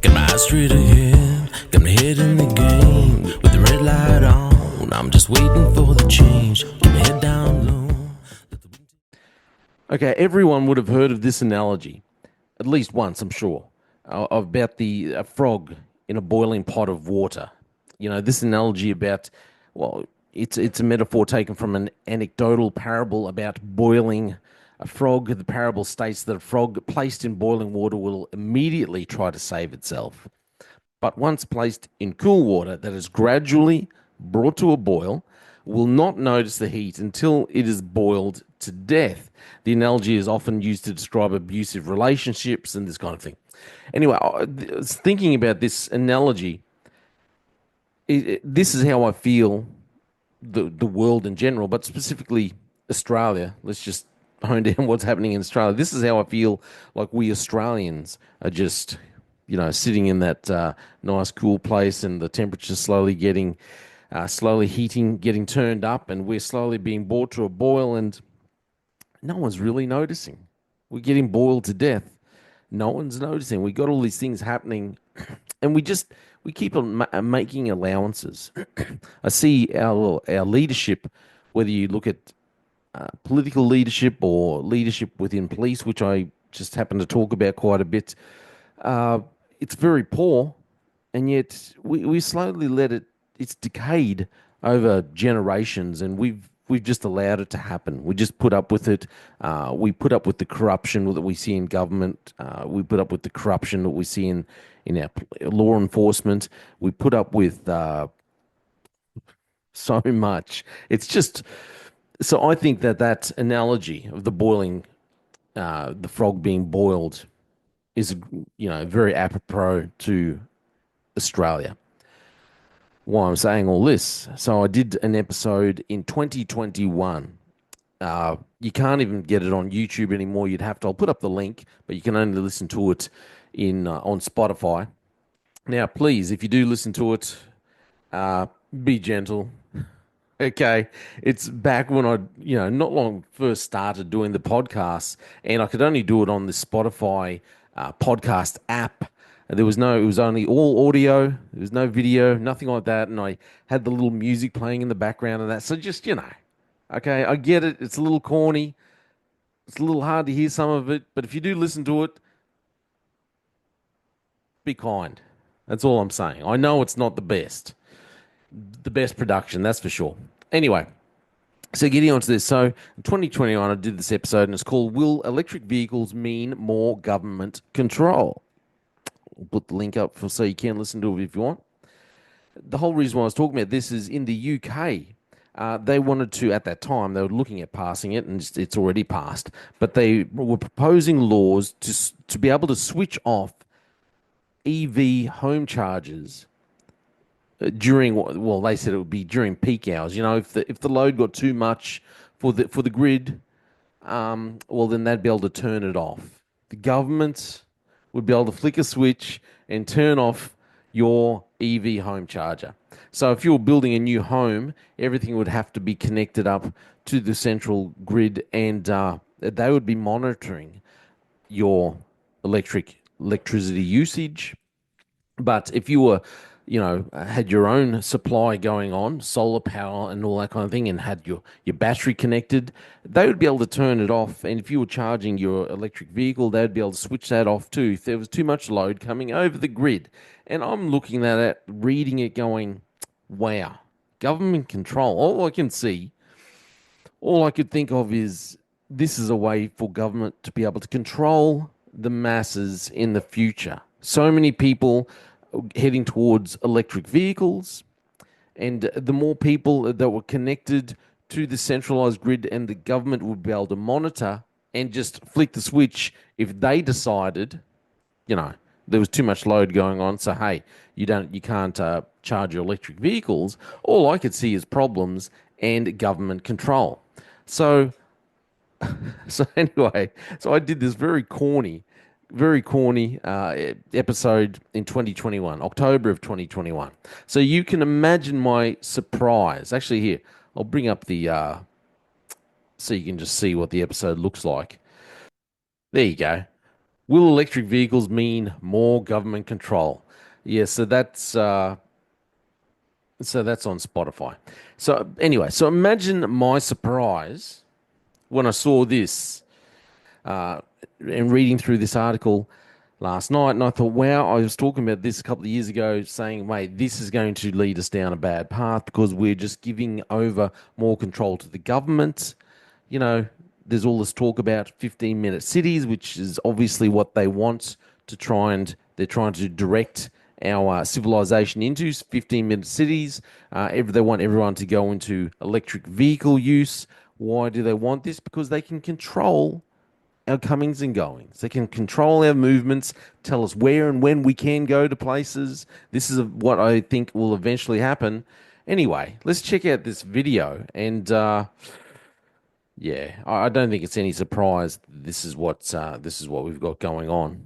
Got my eyes straight ahead, got my head in the game. With the red light on, I'm just waiting for the change. Keep my head down low. Okay, everyone would have heard of this analogy, at least once, I'm sure, about the frog in a boiling pot of water. You know, this analogy about, well, it's a metaphor taken from an anecdotal parable about boiling a frog. The parable states that a frog placed in boiling water will immediately try to save itself. But once placed in cool water that is gradually brought to a boil, will not notice the heat until it is boiled to death. The analogy is often used to describe abusive relationships and this kind of thing. Anyway, I was thinking about this analogy. This is how I feel the world in general, but specifically Australia. Let's just hone down what's happening in Australia. This is how I feel like we Australians are just, sitting in that nice cool place, and the temperature's slowly heating, getting turned up, and we're slowly being brought to a boil, and no one's really noticing. We're getting boiled to death. No one's noticing. We got all these things happening, and we keep on making allowances. I see our leadership, whether you look at political leadership or leadership within police, which I just happen to talk about quite a bit. It's very poor, and yet we slowly let it's decayed over generations, and we've just allowed it to happen. We just put up with it. We put up with the corruption that we see in government. We put up with the corruption that we see in our law enforcement. We put up with so much. It's just so I think that analogy of the frog being boiled is very apropos to Australia. Why I'm saying all this. So I did an episode in 2021. You can't even get it on YouTube anymore. I'll put up the link, but you can only listen to it on Spotify. Now, please, if you do listen to it, be gentle. Okay, it's back when not long first started doing the podcasts, and I could only do it on the Spotify podcast app. It was only all audio. There was no video, nothing like that. And I had the little music playing in the background and that. So just, okay, I get it. It's a little corny. It's a little hard to hear some of it. But if you do listen to it, be kind. That's all I'm saying. I know it's not the best production, that's for sure. Anyway, so getting on to this. So in 2021, I did this episode, and it's called Will Electric Vehicles Mean More Government Control? We'll put the link up so you can listen to it if you want. The whole reason why I was talking about this is in the UK, they wanted to, at that time, they were looking at passing it, and it's already passed, but they were proposing laws to be able to switch off EV home chargers during, well, they said it would be during peak hours. If the load got too much for the grid, well, then they'd be able to turn it off. The government would be able to flick a switch and turn off your EV home charger. So if you were building a new home, everything would have to be connected up to the central grid, and they would be monitoring your electricity usage. But if you were had your own supply going on, solar power and all that kind of thing, and had your battery connected, they would be able to turn it off. And if you were charging your electric vehicle, they'd be able to switch that off too if there was too much load coming over the grid. And I'm looking at it, reading it, going, wow, government control. All I could think of is this is a way for government to be able to control the masses in the future. So many people heading towards electric vehicles, and the more people that were connected to the centralized grid, and the government would be able to monitor and just flick the switch if they decided, there was too much load going on. So hey, you can't charge your electric vehicles. All I could see is problems and government control. So anyway, I did this very corny episode in 2021, October of 2021. So you can imagine my surprise. Actually, here, I'll bring up the so you can just see what the episode looks like. There you go. Will electric vehicles mean more government control? Yeah, so that's on Spotify. So anyway, so imagine my surprise when I saw this and reading through this article last night, and I thought, wow, I was talking about this a couple of years ago, saying, wait, this is going to lead us down a bad path because we're just giving over more control to the government. You know, there's all this talk about 15-minute cities, which is obviously what they want to try and they're trying to direct our civilization into 15-minute cities. They want everyone to go into electric vehicle use. Why do they want this? Because they can control our comings and goings. They can control our movements, tell us where and when we can go to places. This is what I think will eventually happen. Anyway, let's check out this video. And yeah, I don't think it's any surprise this is what we've got going on.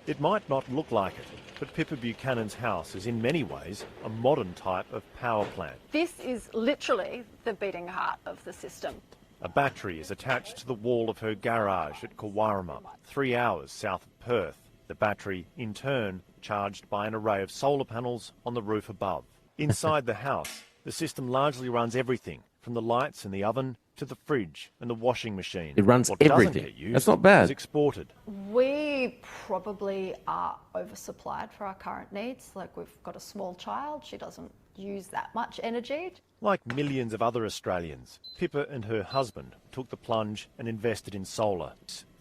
It might not look like it, but Pippa Buchanan's house is in many ways a modern type of power plant. This is literally the beating heart of the system. A battery is attached to the wall of her garage at Kawarama, 3 hours south of Perth. The battery, in turn, charged by an array of solar panels on the roof above. Inside the house, the system largely runs everything, from the lights in the oven to the fridge and the washing machine. It runs what doesn't everything. get used That's not bad. is exported. We probably are oversupplied for our current needs. Like, we've got a small child, she doesn't use that much energy. Like millions of other Australians, Pippa and her husband took the plunge and invested in solar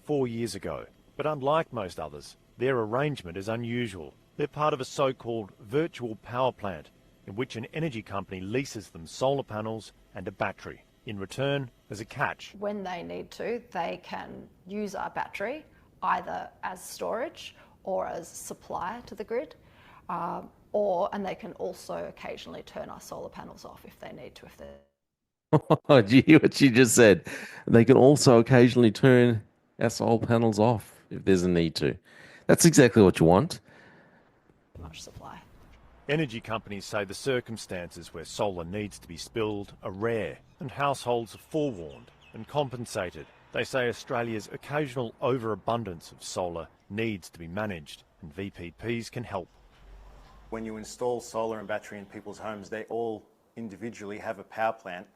4 years ago. But unlike most others, their arrangement is unusual. They're part of a so-called virtual power plant in which an energy company leases them solar panels and a battery. In return, there's a catch. When they need to, they can use our battery either as storage or as supply to the grid. And they can also occasionally turn our solar panels off if they need to. Do you hear what she just said? They can also occasionally turn our solar panels off if there's a need to. That's exactly what you want. Much supply. Energy companies say the circumstances where solar needs to be spilled are rare, and households are forewarned and compensated. They say Australia's occasional overabundance of solar needs to be managed, and VPPs can help. When you install solar and battery in people's homes, they all individually have a power plant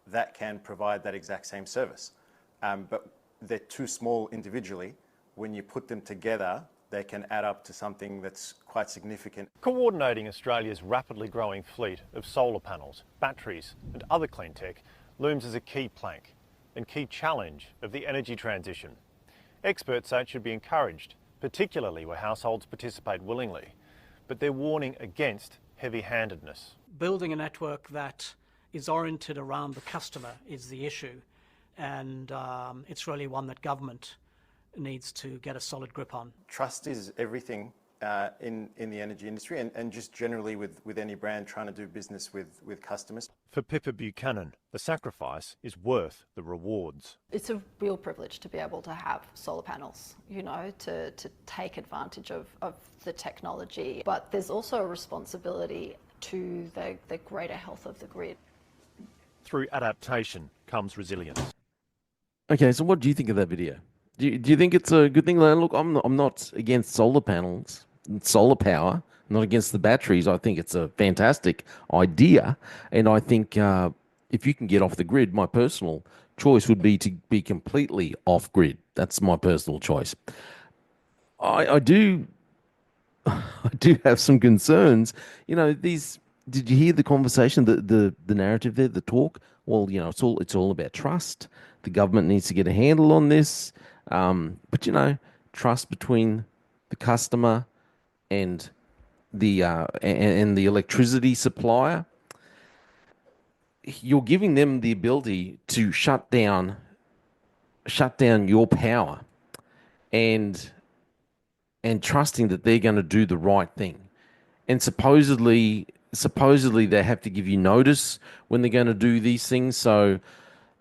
that can provide that exact same service. But they're too small individually. When you put them together, they can add up to something that's quite significant. Coordinating Australia's rapidly growing fleet of solar panels, batteries and other clean tech looms as a key plank and key challenge of the energy transition. Experts say it should be encouraged, particularly where households participate willingly, but they're warning against heavy-handedness. Building a network that is oriented around the customer is the issue, and it's really one that government needs to get a solid grip on. Trust is everything in the energy industry and just generally with any brand trying to do business with customers. For Pippa Buchanan, the sacrifice is worth the rewards. It's a real privilege to be able to have solar panels, to take advantage of the technology. But there's also a responsibility to the greater health of the grid. Through adaptation comes resilience. Okay, so what do you think of that video? Do you think it's a good thing? Look, I'm not against solar panels, solar power. I'm not against the batteries. I think it's a fantastic idea, and I think if you can get off the grid, my personal choice would be to be completely off grid. That's my personal choice. I do have some concerns. Did you hear the conversation, the narrative there, the talk? Well, it's all about trust. The government needs to get a handle on this. But trust between the customer and the electricity supplier. You're giving them the ability to shut down your power, and trusting that they're going to do the right thing. And supposedly they have to give you notice when they're going to do these things. So,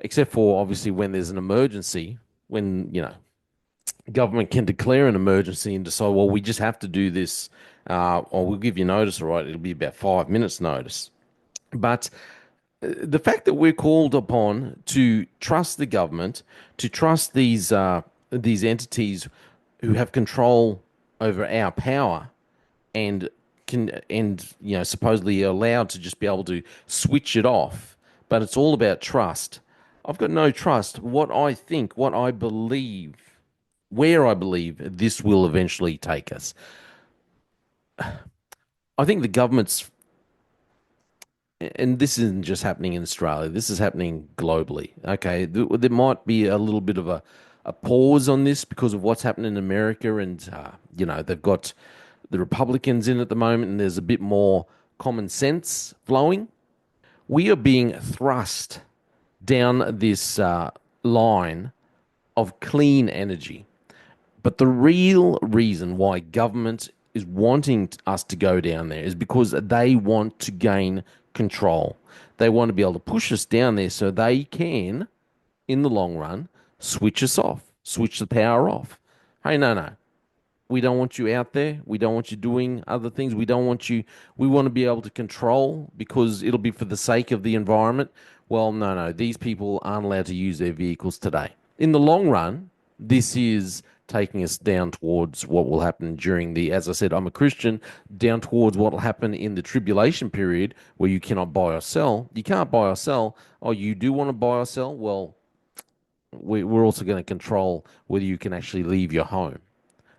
except for obviously when there's an emergency, when government can declare an emergency and decide, well, we just have to do this, or we'll give you notice. All right, it'll be about 5 minutes notice. But the fact that we're called upon to trust the government, to trust these these entities who have control over our power and supposedly allowed to just be able to switch it off. But it's all about trust. I've got no trust. What I think, what I believe, where I believe this will eventually take us. I think the government's, and this isn't just happening in Australia, this is happening globally. Okay, there might be a little bit of a pause on this because of what's happening in America, and they've got the Republicans in at the moment, and there's a bit more common sense flowing. We are being thrust down this line of clean energy. But the real reason why government is wanting us to go down there is because they want to gain control. They want to be able to push us down there so they can, in the long run, switch us off, switch the power off. Hey, no. We don't want you out there. We don't want you doing other things. We want to be able to control because it'll be for the sake of the environment. Well, no. These people aren't allowed to use their vehicles today. In the long run, this is taking us down towards what will happen during as I said, I'm a Christian, down towards what will happen in the tribulation period where you cannot buy or sell. You can't buy or sell. Oh, you do want to buy or sell? Well, we're also going to control whether you can actually leave your home.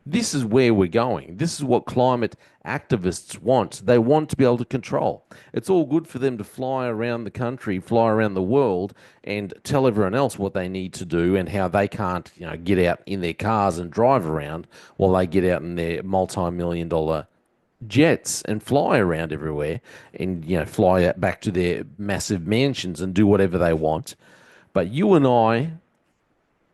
This is where we're going. This is what climate activists want. They want to be able to control. It's all good for them to fly around the country, fly around the world, and tell everyone else what they need to do and how they can't, get out in their cars and drive around while they get out in their multi-million-dollar jets and fly around everywhere and, fly back to their massive mansions and do whatever they want. But you and I,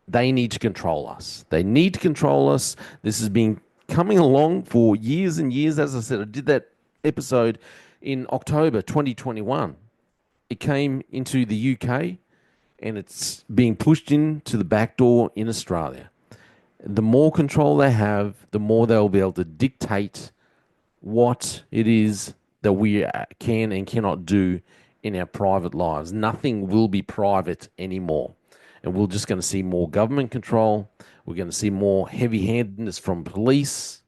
they need to control us. They need to control us. This has been coming along for years and years. As I said, I did that episode in October 2021. It came into the UK and it's being pushed into the back door in Australia. The more control they have, the more they'll be able to dictate what it is that we can and cannot do in our private lives. Nothing will be private anymore. And we're just going to see more government control. We're going to see more heavy-handedness from police.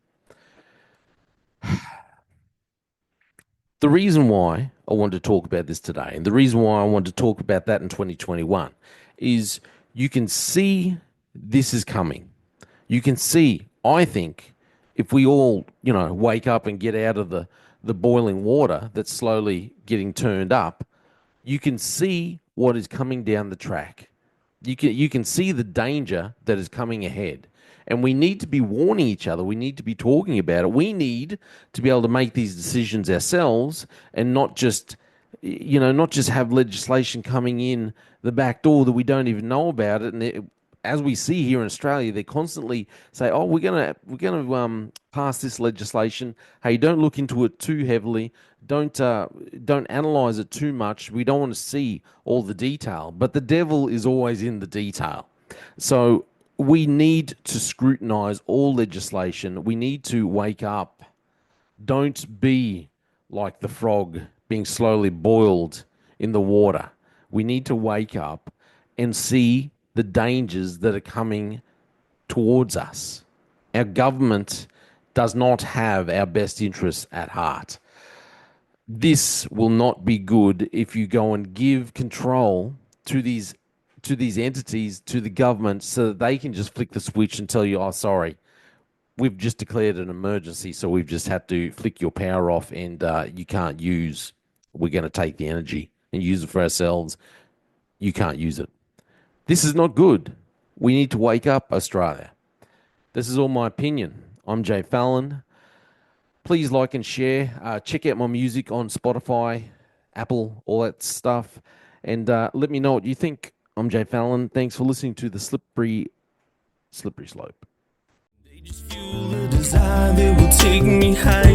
The reason why I wanted to talk about this today, and the reason why I wanted to talk about that in 2021, is you can see this is coming. You can see, I think, if we all, wake up and get out of the boiling water that's slowly getting turned up, you can see what is coming down the track. You can see the danger that is coming ahead. And we need to be warning each other. We need to be talking about it. We need to be able to make these decisions ourselves and not just have legislation coming in the back door that we don't even know about it. And as we see here in Australia, they constantly say, "Oh, we're gonna pass this legislation. Hey, don't look into it too heavily. Don't analyze it too much. We don't want to see all the detail." But the devil is always in the detail. So we need to scrutinize all legislation. We need to wake up. Don't be like the frog being slowly boiled in the water. We need to wake up and see the dangers that are coming towards us. Our government does not have our best interests at heart. This will not be good if you go and give control to these entities, to the government, so that they can just flick the switch and tell you, "Oh, sorry, we've just declared an emergency, so we've just had to flick your power off and you can't use, we're going to take the energy and use it for ourselves. You can't use it." This is not good. We need to wake up, Australia. This is all my opinion. I'm Jay Fallon. Please like and share. Check out my music on Spotify, Apple, all that stuff. And let me know what you think. I'm Jay Fallon. Thanks for listening to the Slippery Slope. They just fuel a desire that will take me high.